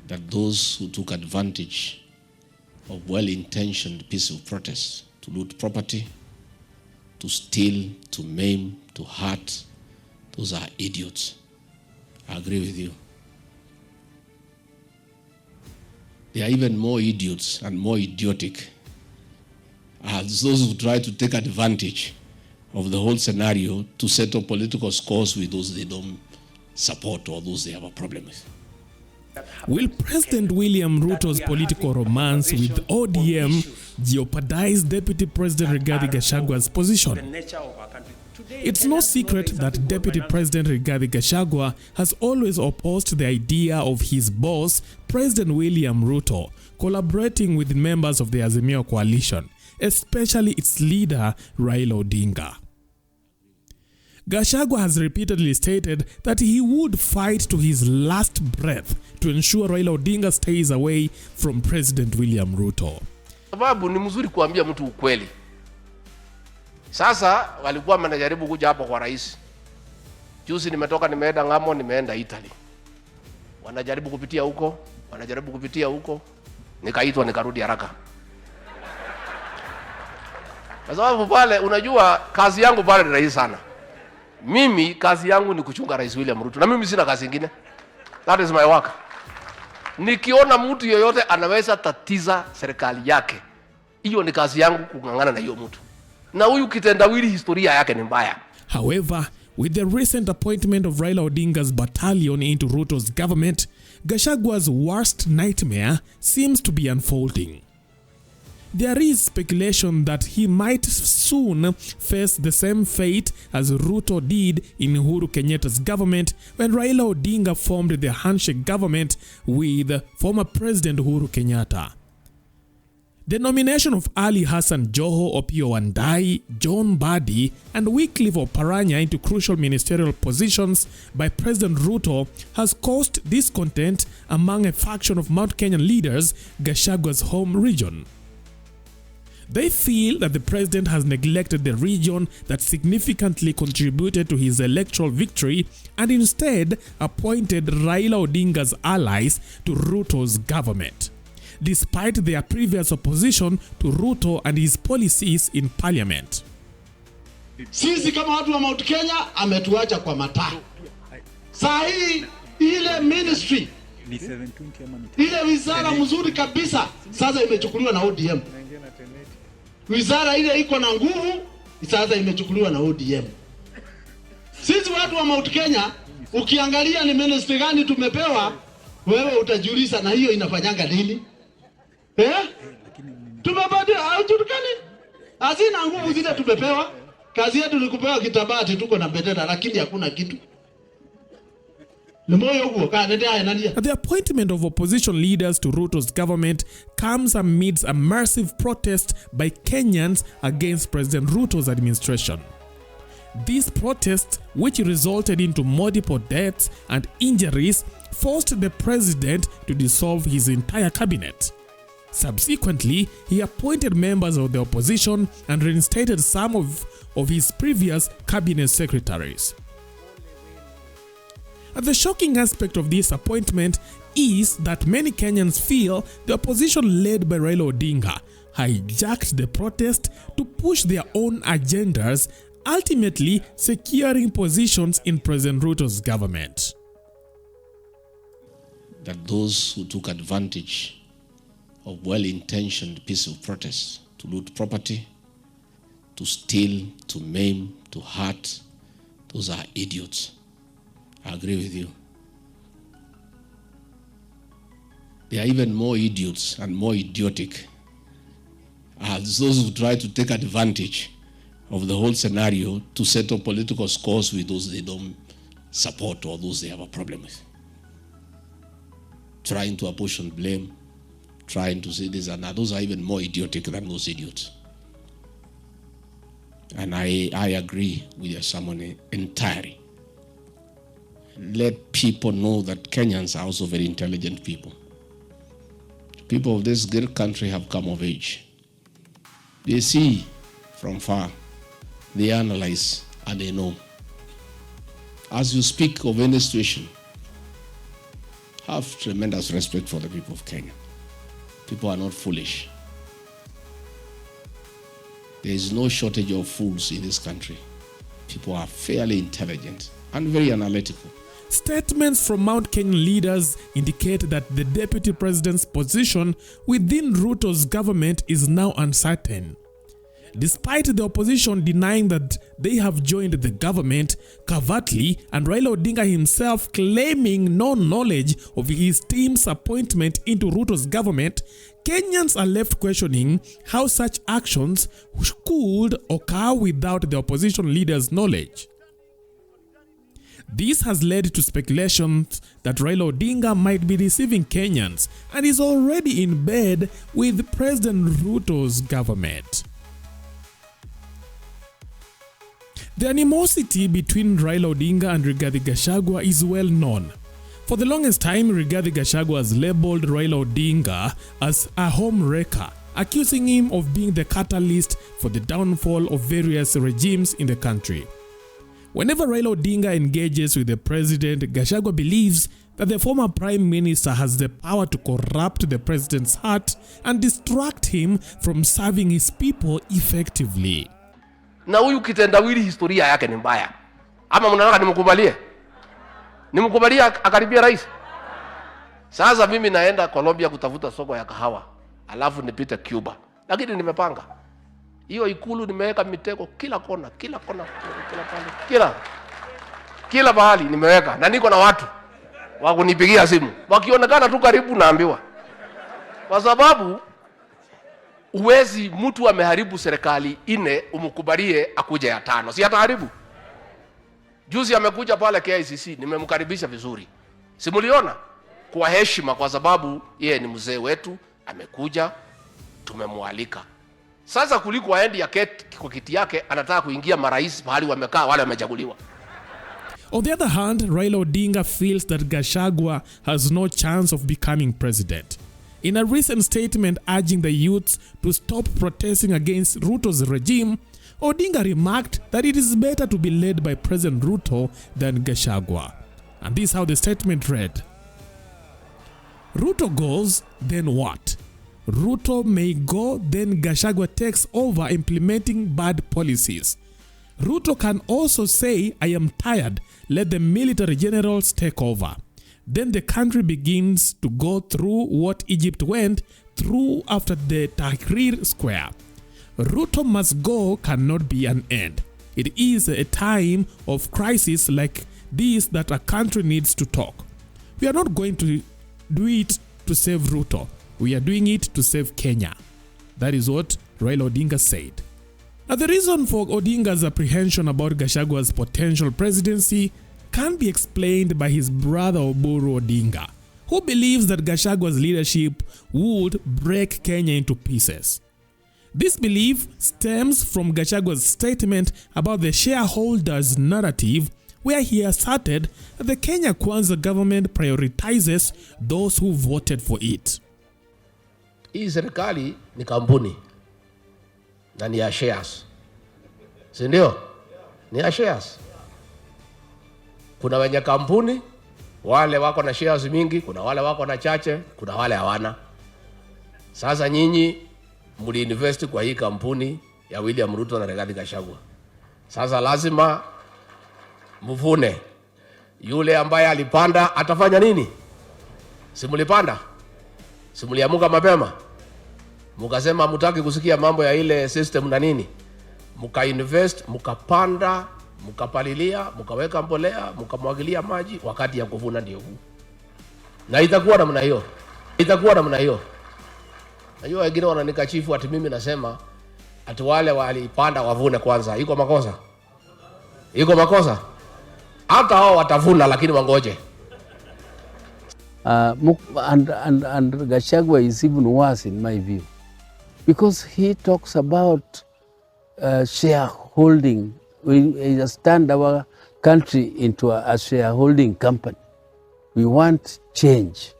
that those who took advantage of well-intentioned peaceful protests to loot property, to steal, to maim, to hurt, those are idiots. I agree with you. They are even more idiots and more idiotic as those who try to take advantage of the whole scenario to settle political scores with those they don't support or those they have a problem with. Will President William Ruto's political romance with ODM jeopardize Deputy President Rigathi Gachagua's position? It's no secret that Deputy President Rigathi Gachagua has always opposed the idea of his boss, President William Ruto, collaborating with members of the Azimio coalition, especially its leader, Raila Odinga. Gachagua has repeatedly stated that he would fight to his last breath to ensure Raila Odinga stays away from President William Ruto. Sababu ni mzuri kuambia mtu ukweli. Sasa walikuwa wanajaribu kuja hapo kwa rais. Juzi nimetoka nimeenda ngamo, nimeenda Italy. Wanajaribu kupitia huko, nikaitwa nikarudi haraka. Kwa sababu pale unajua kazi yangu pale ni rahisi sana. Mimi kazi yangu ni kuchunga Rais William Ruto na mimi sina kazi nyingine. That is my work. Nikiona mtu yoyote anaweza tatiza serikali yake, hiyo ni kazi yangu kungangana na hiyo mtu. Na huyu kitendawili historia yake ni mbaya. However, with the recent appointment of Raila Odinga's battalion into Ruto's government, Gachagua's worst nightmare seems to be unfolding. There is speculation that he might soon face the same fate as Ruto did in Uhuru Kenyatta's government when Raila Odinga formed the handshake government with former President Uhuru Kenyatta. The nomination of Ali Hassan Joho, Opiyo Wandayi, John Mbadi, and Wycliffe Oparanya into crucial ministerial positions by President Ruto has caused discontent among a faction of Mount Kenyan leaders, Gachagua's home region. They feel that the president has neglected the region that significantly contributed to his electoral victory and instead appointed Raila Odinga's allies to Ruto's government, despite their previous opposition to Ruto and his policies in parliament. Sisi kama watu wa Mount Kenya ametuacha kwa mataa. Saa hii ile ministry, ile wizara mzuri kabisa sasa imechukuliwa na ODM. Wizara ile iko na nguvu sasa imechukuliwa na ODM. Sisi watu wa Mount Kenya ukiangalia ni ministry gani tumepewa, wewe utajiuliza na hiyo inafanyanga nini? Tumepata haujulikani. Hazina nguvu zile tumepewa. Kazi yetu ni kupewa kitabati tuko na bendera lakini hakuna kitu. The appointment of opposition leaders to Ruto's government comes amidst a massive protest by Kenyans against President Ruto's administration. These protests, which resulted into multiple deaths and injuries, forced the president to dissolve his entire cabinet. Subsequently, he appointed members of the opposition and reinstated some of his previous cabinet secretaries. The shocking aspect of this appointment is that many Kenyans feel the opposition led by Raila Odinga hijacked the protest to push their own agendas, ultimately securing positions in President Ruto's government. That those who took advantage of well-intentioned peaceful protests to loot property, to steal, to maim, to hurt, those are idiots. I agree with you. They are even more idiots and more idiotic as those who try to take advantage of the whole scenario to settle political scores with those they don't support or those they have a problem with. Trying to apportion blame, trying to say this and that. Those are even more idiotic than those idiots. And I agree with your sermon entirely. Let people know that Kenyans are also very intelligent people. People of this great country have come of age. They see from far, they analyze, and they know. As you speak of any situation, have tremendous respect for the people of Kenya. People are not foolish. There is no shortage of fools in this country. People are fairly intelligent and very analytical. Statements from Mount Kenyan leaders indicate that the deputy president's position within Ruto's government is now uncertain. Despite the opposition denying that they have joined the government covertly and Raila Odinga himself claiming no knowledge of his team's appointment into Ruto's government, Kenyans are left questioning how such actions could occur without the opposition leaders' knowledge. This has led to speculations that Raila Odinga might be deceiving Kenyans and is already in bed with President Ruto's government. The animosity between Raila Odinga and Rigathi Gachagua is well known. For the longest time, Rigathi Gachagua has labeled Raila Odinga as a home wrecker, accusing him of being the catalyst for the downfall of various regimes in the country. Whenever Raila Odinga engages with the president, Gachagua believes that the former prime minister has the power to corrupt the president's heart and distract him from serving his people effectively. Na huyu kitendawili historia yake ni mbaya. Ama mnataka nimkubalie? Nimkubalie akaribia rais? Sasa mimi naenda Colombia kutafuta soko ya kahawa. Alafu nipite Cuba. Lakini nimepanga. Hiyo ikulu nimeweka mitego kila kona, kila pale. Kila mahali nimeweka na niko na watu wa kunipigia simu. Wakionekana tu karibu naambiwa. Kwa sababu uwezi mtu ameharibu serikali 4 umkubalie akuja ya 5. Si ataharibu. Juzi amekuja pale KICC, nimemkaribisha vizuri. Simuliona kwa heshima kwa sababu yeye ni mzee wetu, amekuja tumemwalika. Sasa kuliko aende kwa kiti yake anataka kuingia marais mahali wamekaa wale wamechaguliwa. On the other hand, Raila Odinga feels that Gachagua has no chance of becoming president. In a recent statement urging the youths to stop protesting against Ruto's regime, Odinga remarked that it is better to be led by President Ruto than Gachagua. And this is how the statement read. Ruto goes, then what? Ruto may go, then Gachagua takes over implementing bad policies. Ruto can also say, I am tired, let the military generals take over. Then the country begins to go through what Egypt went through after the Tahrir Square. Ruto must go cannot be an end. It is a time of crisis like this that a country needs to talk. We are not going to do it to save Ruto. We are doing it to save Kenya. That is what Raila Odinga said. Now, the reason for Odinga's apprehension about Gachagua's potential presidency can be explained by his brother Oburu Odinga, who believes that Gachagua's leadership would break Kenya into pieces. This belief stems from Gachagua's statement about the shareholders' narrative, where he asserted that the Kenya Kwanza government prioritizes those who voted for it. Hii serikali ni kampuni na ni ya shares. Si ndio? Ni ya shares. Kuna wenye kampuni, wale wako na shares mingi, kuna wale wako na chache, kuna wale hawana. Sasa nyinyi muli invest kwa hii kampuni ya William Ruto na Rigathi Gachagua. Sasa lazima mvune. Yule ambaye alipanda atafanya nini? Simulipanda? Simuliamuka mapema? Mukasema mutaki kusikia mambo ya ile system na nini? Muka invest, mukapanda, mukapalilia, mukaweka mbolea, mukamwagilia maji, wakati ya kuvuna ndio huu. Na itakuwa namna hiyo. Itakuwa namna hiyo. Najua wengine wananikashifu ati mimi nasema ati wale walipanda wavune kwanza. Iko makosa? Iko makosa? Hata hao watavuna lakini wangoje. And Gachagua is even worse in my view, because he talks about shareholding. We just turned our country into a shareholding company. We want change.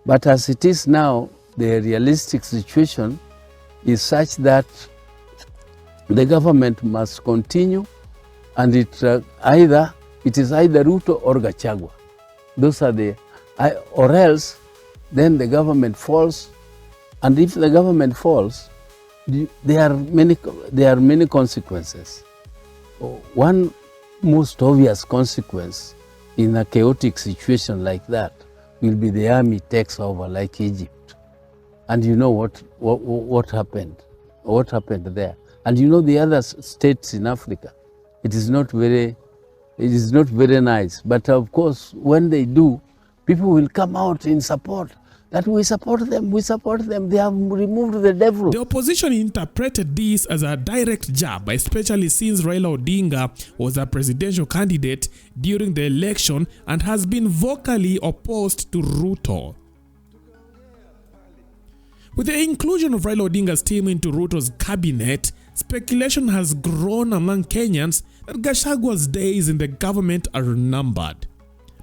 But as it is now, the realistic situation is such that the government must continue, and it is either Ruto or Gachagua. Those are the Or else, then the government falls. And if the government falls, there are many consequences. One most obvious consequence in a chaotic situation like that will be the army takes over like Egypt. And you know what happened? What happened there? And you know the other states in Africa. It is not very nice. But of course, when they do, people will come out in support. That we support them. They have removed the devil. The opposition interpreted this as a direct jab, especially since Raila Odinga was a presidential candidate during the election and has been vocally opposed to Ruto. With the inclusion of Raila Odinga's team into Ruto's cabinet, speculation has grown among Kenyans that Gachagua's days in the government are numbered.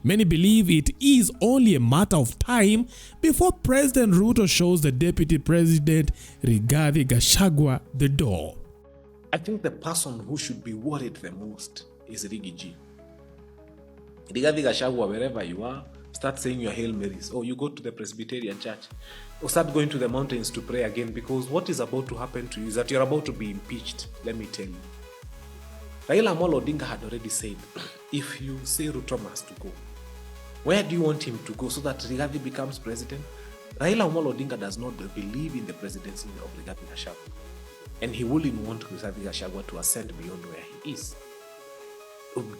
Many believe it is only a matter of time before President Ruto shows the Deputy President Rigathi Gachagua the door. I think the person who should be worried the most is Rigathi. Rigathi Gachagua, wherever you are, start saying your Hail Marys. Or you go to the Presbyterian church. Or start going to the mountains to pray again, because what is about to happen to you is that you're about to be impeached. Let me tell you. Raila Odinga had already said, if you say Ruto must to go, where do you want him to go so that Rigathi becomes president? Raila Odinga does not believe in the presidency of Rigathi Gachagua. And he wouldn't want Rigathi Gachagua to ascend beyond where he is.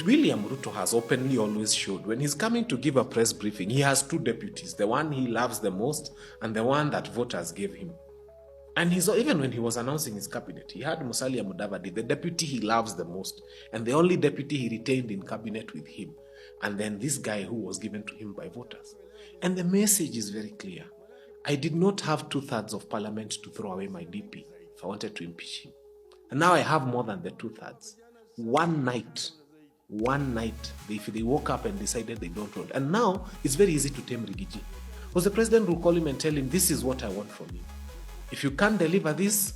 William Ruto has openly always showed when he's coming to give a press briefing, he has two deputies, the one he loves the most and the one that voters gave him. And even when he was announcing his cabinet, he had Musalia Mudavadi, the deputy he loves the most, and the only deputy he retained in cabinet with him. And then this guy who was given to him by voters. And the message is very clear. I did not have 2/3 of parliament to throw away my DP if I wanted to impeach him. And now I have more than the 2/3. One night, if they woke up and decided they don't want. And now it's very easy to tame Rigathi. Because the president will call him and tell him, this is what I want from you. If you can't deliver this,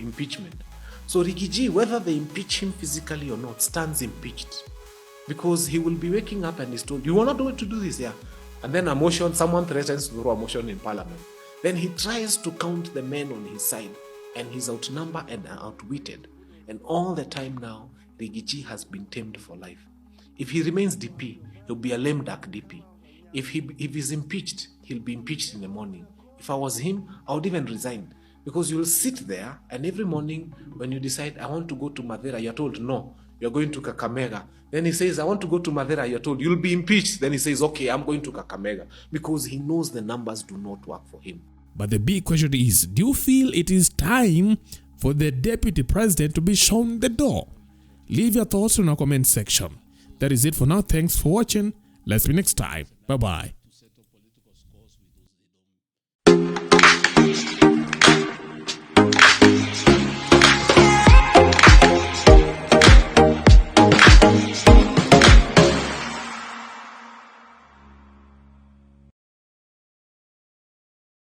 impeachment. So Rigathi, whether they impeach him physically or not, stands impeached. Because he will be waking up and he's told, you are not going to do this, yeah. And then someone threatens to throw a motion in parliament. Then he tries to count the men on his side, and he's outnumbered and outwitted. And all the time now, Rigathi has been tamed for life. If he remains DP, he'll be a lame duck DP. If he's impeached, he'll be impeached in the morning. If I was him, I would even resign. Because you'll sit there, and every morning when you decide, I want to go to Mathera, you're told, no, you're going to Kakamega. Then he says, I want to go to Mathera, you're told, you'll be impeached. Then he says, okay, I'm going to Kakamega. Because he knows the numbers do not work for him. But the big question is, do you feel it is time for the deputy president to be shown the door? Leave your thoughts in our comment section. That is it for now. Thanks for watching. Let's see you next time. Bye-bye.